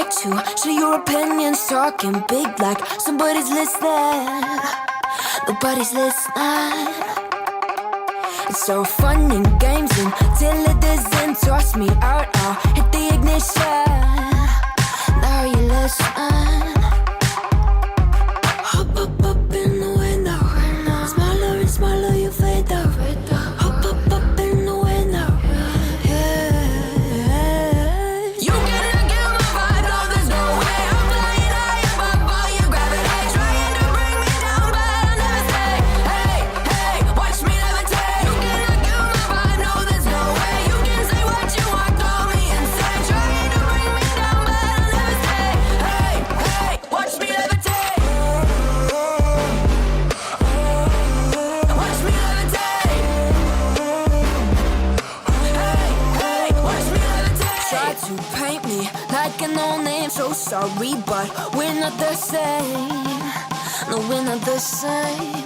like to share your opinions, talking big like somebody's listening. Nobody's listening. It's so fun and games until it doesn't. Toss me out, I'll hit the ignition. Now you listen. Hop up in the window. Smaller and smaller you fade out. Hop up in the window. You cannot kill my vibe, no, there's no way. I'm flying high above all your gravity, trying to bring me down, but I'll never stay. Hey, hey, watch me levitate. You cannot kill my vibe, no, there's no way. You can say what you want, call me insane, trying to bring me down, but I'll never stay. Hey, hey, watch me levitate. Watch me levitate. Hey, hey, watch me levitate. Try to paint me like a no-name, so sorry, but we're not the same. No, we're not the same.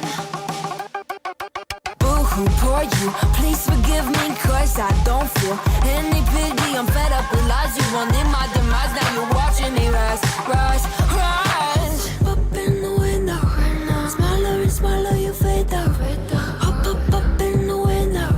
Boo-hoo, poor you, please forgive me, cause I don't feel any pity. I'm fed up with lies, you wanted my demise, now you're watching me rise, rise, rise. Up in the window, smaller and smaller you fade out. Hop up in the window.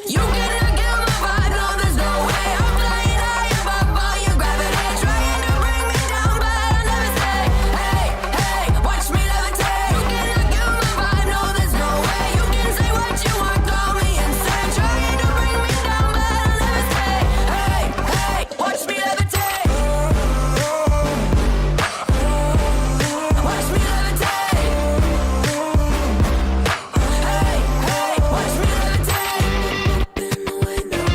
You cannot kill my vibe, no, there's no way. I'm flying high above all your gravity, trying to bring me down, but I'll never stay. Hey, hey, watch me levitate. You cannot kill my vibe, no, there's no way. You can say what you want, call me insane, trying to bring me down, but I'll never stay. Hey, hey, watch me levitate. Watch me levitate. Hey, hey, watch me levitate. Up in the window.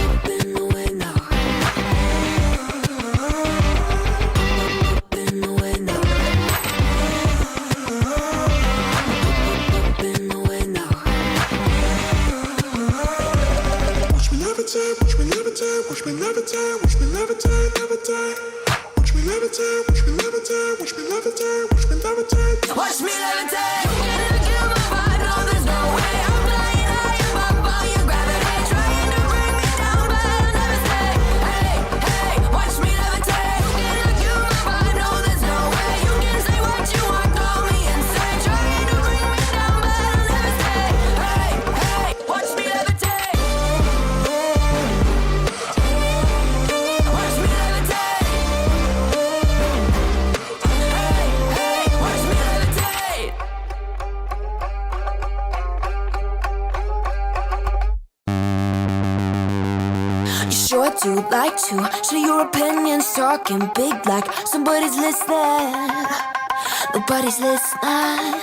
Up in the window. Up in the window. Up in the window. Watch me levitate, watch me levitate, watch me levitate, watch me levitate, levitate. Watch me levitate, watch me levitate, watch me levitate, watch me levitate. Watch me levitate. You cannot kill my vibe, no, there's no way. I'm flying high above all your gravity, trying to bring me down, but I'll never stay. Hey, hey, watch me levitate. You cannot kill my vibe, no, there's no way. You can say what you want, call me insane, trying to bring me down, but I'll never stay. Hey, hey, watch me levitate. Watch me levitate. Hey, hey, watch me levitate. You sure do like to share your opinions, talking big like somebody's listening. Nobody's listening.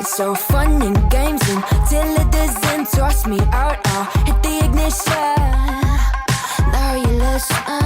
It's so fun and games until it doesn't. Toss me out, I'll hit the ignition. Now you listen.